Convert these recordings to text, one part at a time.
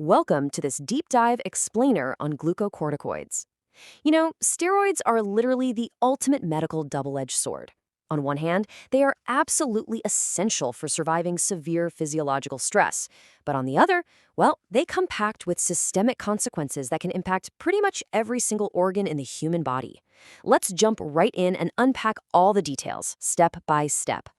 Welcome to this deep dive explainer on glucocorticoids. Steroids are literally the ultimate medical double-edged sword. On one hand, they are absolutely essential for surviving severe physiological stress. But on the other, well, they come packed with systemic consequences that can impact pretty much every single organ in the human body. Let's jump right in and unpack all the details, step by step.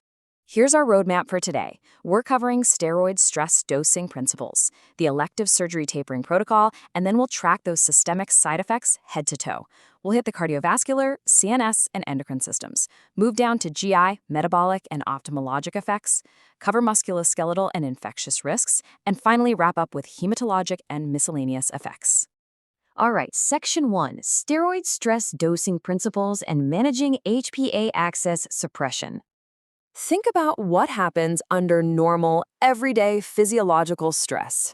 Here's our roadmap for today. We're covering steroid stress dosing principles, the elective surgery tapering protocol, and then we'll track those systemic side effects head to toe. We'll hit the cardiovascular, CNS, and endocrine systems, move down to GI, metabolic, and ophthalmologic effects, cover musculoskeletal and infectious risks, and finally wrap up with hematologic and miscellaneous effects. All right, Section 1, Steroid Stress Dosing Principles and Managing HPA Axis Suppression. Think about what happens under normal, everyday physiological stress.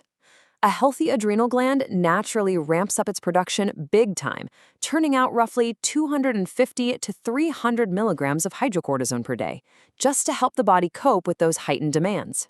A healthy adrenal gland naturally ramps up its production big time, turning out roughly 250 to 300 milligrams of hydrocortisone per day, just to help the body cope with those heightened demands.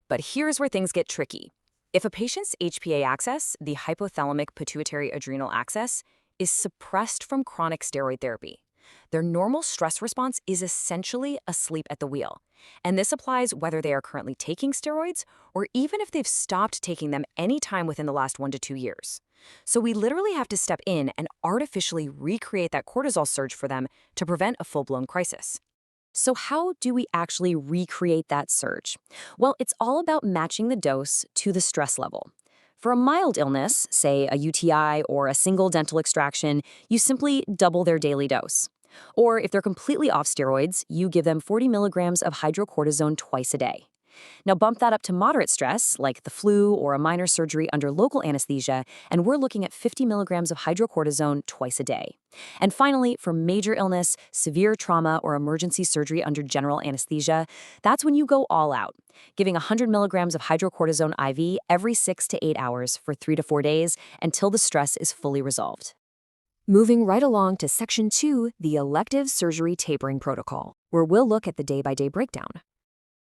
But here's where things get tricky. If a patient's HPA axis, the hypothalamic pituitary adrenal axis, is suppressed from chronic steroid therapy, their normal stress response is essentially asleep at the wheel. And this applies whether they are currently taking steroids or even if they've stopped taking them any time within the last 1 to 2 years. So we literally have to step in and artificially recreate that cortisol surge for them to prevent a full-blown crisis. So how do we actually recreate that surge? Well, it's all about matching the dose to the stress level. For a mild illness, say a UTI or a single dental extraction, you simply double their daily dose. Or if they're completely off steroids, you give them 40 milligrams of hydrocortisone twice a day. Now bump that up to moderate stress, like the flu or a minor surgery under local anesthesia, and we're looking at 50 milligrams of hydrocortisone twice a day. And finally, for major illness, severe trauma, or emergency surgery under general anesthesia, that's when you go all out, giving 100 milligrams of hydrocortisone IV every 6 to 8 hours for 3 to 4 days until the stress is fully resolved. Moving right along to Section 2, the elective surgery tapering protocol, where we'll look at the day-by-day breakdown.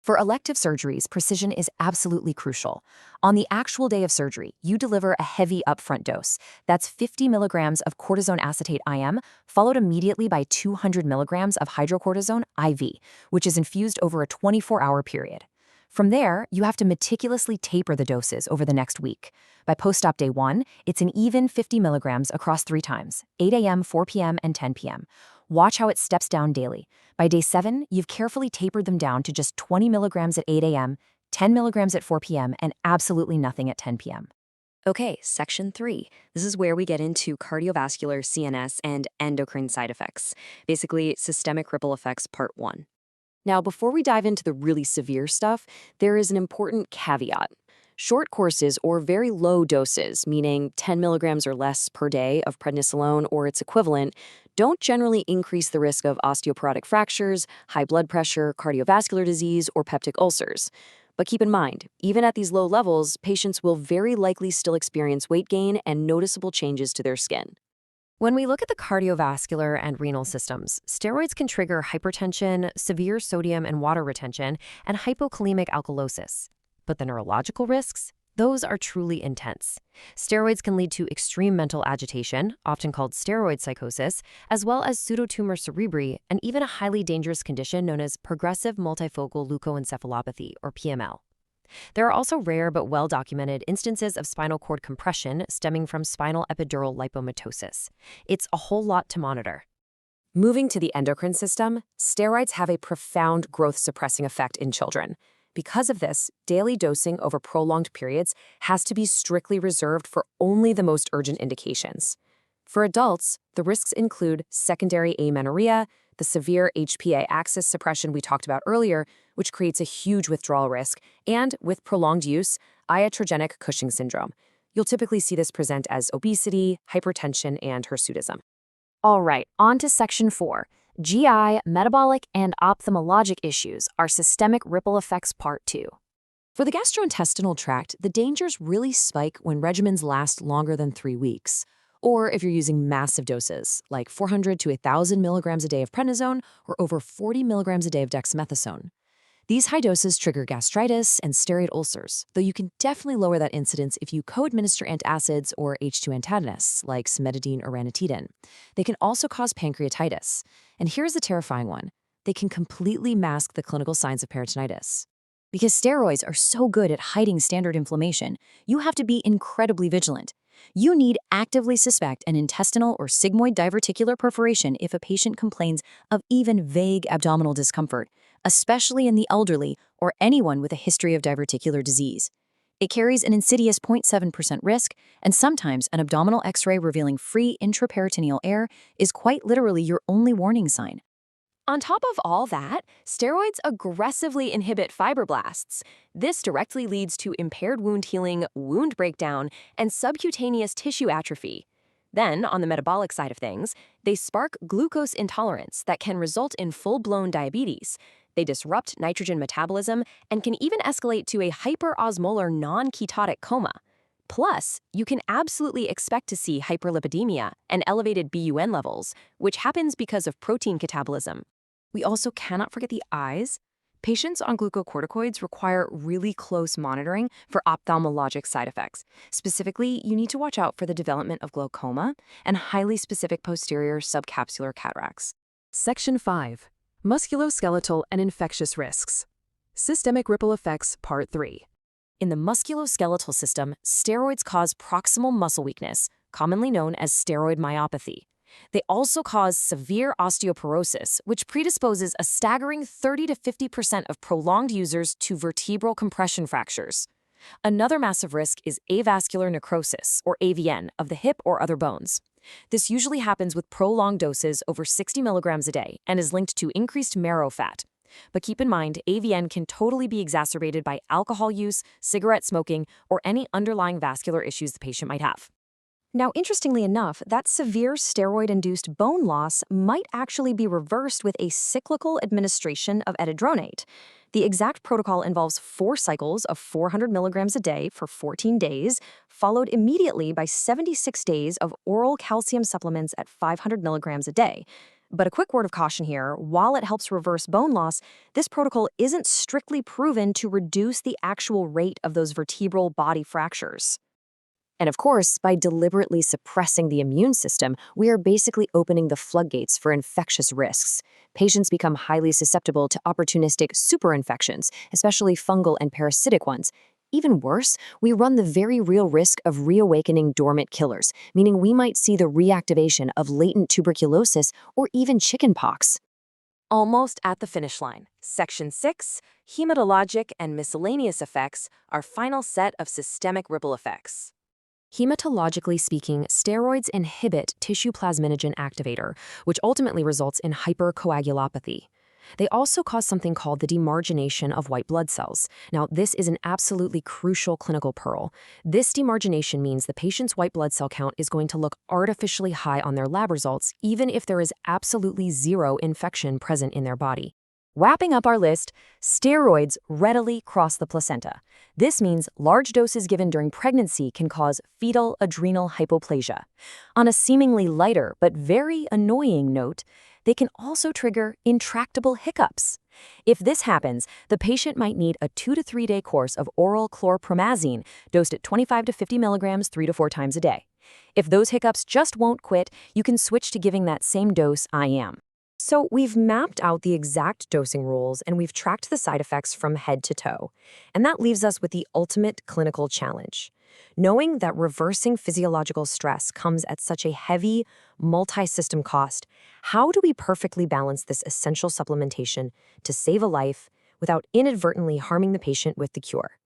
For elective surgeries, precision is absolutely crucial. On the actual day of surgery, you deliver a heavy upfront dose. That's 50 milligrams of cortisone acetate IM, followed immediately by 200 milligrams of hydrocortisone IV, which is infused over a 24-hour period. From there, you have to meticulously taper the doses over the next week. By post-op day 1, it's an even 50 milligrams across 3 times, 8 a.m., 4 p.m., and 10 p.m. Watch how it steps down daily. By day 7, you've carefully tapered them down to just 20 milligrams at 8 a.m., 10 milligrams at 4 p.m., and absolutely nothing at 10 p.m. Okay, Section 3. This is where we get into cardiovascular, CNS, and endocrine side effects. Basically, systemic ripple effects, Part 1. Now, before we dive into the really severe stuff, there is an important caveat. Short courses or very low doses, meaning 10 milligrams or less per day of prednisolone or its equivalent, don't generally increase the risk of osteoporotic fractures, high blood pressure, cardiovascular disease, or peptic ulcers. But keep in mind, even at these low levels, patients will very likely still experience weight gain and noticeable changes to their skin. When we look at the cardiovascular and renal systems, steroids can trigger hypertension, severe sodium and water retention, and hypokalemic alkalosis. But the neurological risks? Those are truly intense. Steroids can lead to extreme mental agitation, often called steroid psychosis, as well as pseudotumor cerebri, and even a highly dangerous condition known as progressive multifocal leukoencephalopathy, or PML. There are also rare but well-documented instances of spinal cord compression stemming from spinal epidural lipomatosis. It's a whole lot to monitor. Moving to the endocrine system, steroids have a profound growth-suppressing effect in children. Because of this, daily dosing over prolonged periods has to be strictly reserved for only the most urgent indications. For adults, the risks include secondary amenorrhea, the severe HPA axis suppression we talked about earlier, which creates a huge withdrawal risk, and, with prolonged use, iatrogenic Cushing syndrome. You'll typically see this present as obesity, hypertension, and hirsutism. All right, on to Section 4. GI, metabolic, and ophthalmologic issues are systemic ripple effects, Part 2. For the gastrointestinal tract, the dangers really spike when regimens last longer than 3 weeks. Or if you're using massive doses, like 400 to 1,000 milligrams a day of prednisone or over 40 milligrams a day of dexamethasone. These high doses trigger gastritis and steroid ulcers, though you can definitely lower that incidence if you co-administer antacids or H2 antagonists like cimetidine or ranitidine. They can also cause pancreatitis. And here's the terrifying one. They can completely mask the clinical signs of peritonitis. Because steroids are so good at hiding standard inflammation, you have to be incredibly vigilant. You need actively suspect an intestinal or sigmoid diverticular perforation if a patient complains of even vague abdominal discomfort, especially in the elderly or anyone with a history of diverticular disease. It carries an insidious 0.7% risk, and sometimes an abdominal X-ray revealing free intraperitoneal air is quite literally your only warning sign. On top of all that, steroids aggressively inhibit fibroblasts. This directly leads to impaired wound healing, wound breakdown, and subcutaneous tissue atrophy. Then, on the metabolic side of things, they spark glucose intolerance that can result in full-blown diabetes. They disrupt nitrogen metabolism and can even escalate to a hyperosmolar non-ketotic coma. Plus, you can absolutely expect to see hyperlipidemia and elevated BUN levels, which happens because of protein catabolism. We also cannot forget the eyes. Patients on glucocorticoids require really close monitoring for ophthalmologic side effects. Specifically, you need to watch out for the development of glaucoma and highly specific posterior subcapsular cataracts. Section 5. Musculoskeletal and infectious risks. Systemic ripple effects, Part 3. In the musculoskeletal system, steroids cause proximal muscle weakness, commonly known as steroid myopathy. They also cause severe osteoporosis, which predisposes a staggering 30 to 50% of prolonged users to vertebral compression fractures. Another massive risk is avascular necrosis, or AVN, of the hip or other bones. This usually happens with prolonged doses over 60 milligrams a day and is linked to increased marrow fat. But keep in mind, AVN can totally be exacerbated by alcohol use, cigarette smoking, or any underlying vascular issues the patient might have. Now, interestingly enough, that severe steroid-induced bone loss might actually be reversed with a cyclical administration of etidronate. The exact protocol involves 4 cycles of 400 milligrams a day for 14 days, followed immediately by 76 days of oral calcium supplements at 500 milligrams a day. But a quick word of caution here, while it helps reverse bone loss, this protocol isn't strictly proven to reduce the actual rate of those vertebral body fractures. And of course, by deliberately suppressing the immune system, we are basically opening the floodgates for infectious risks. Patients become highly susceptible to opportunistic superinfections, especially fungal and parasitic ones. Even worse, we run the very real risk of reawakening dormant killers, meaning we might see the reactivation of latent tuberculosis or even chickenpox. Almost at the finish line. Section 6, hematologic and miscellaneous effects, our final set of systemic ripple effects. Hematologically speaking, steroids inhibit tissue plasminogen activator, which ultimately results in hypercoagulopathy. They also cause something called the demargination of white blood cells. Now, this is an absolutely crucial clinical pearl. This demargination means the patient's white blood cell count is going to look artificially high on their lab results, even if there is absolutely zero infection present in their body. Wrapping up our list, steroids readily cross the placenta. This means large doses given during pregnancy can cause fetal adrenal hypoplasia. On a seemingly lighter but very annoying note, they can also trigger intractable hiccups. If this happens, the patient might need a 2 to 3 day course of oral chlorpromazine dosed at 25 to 50 milligrams 3 to 4 times a day. If those hiccups just won't quit, you can switch to giving that same dose IM. So we've mapped out the exact dosing rules and we've tracked the side effects from head to toe. And that leaves us with the ultimate clinical challenge. Knowing that reversing physiological stress comes at such a heavy, multi-system cost, how do we perfectly balance this essential supplementation to save a life without inadvertently harming the patient with the cure?